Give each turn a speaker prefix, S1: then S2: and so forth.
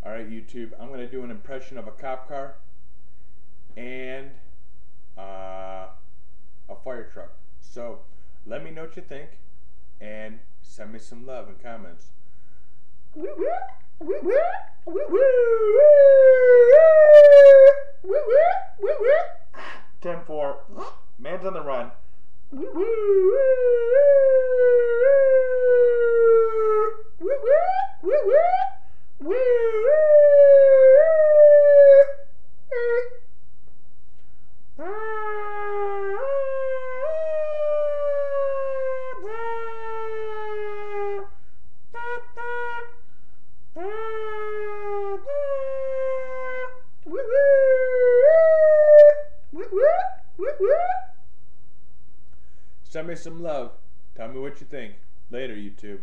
S1: Alright, YouTube, I'm going to do an impression of a cop car and a fire truck. So, let me know what you think and send me some love and comments. 10-4. Man's on the run. Send me some love. Tell me what you think. Later, YouTube.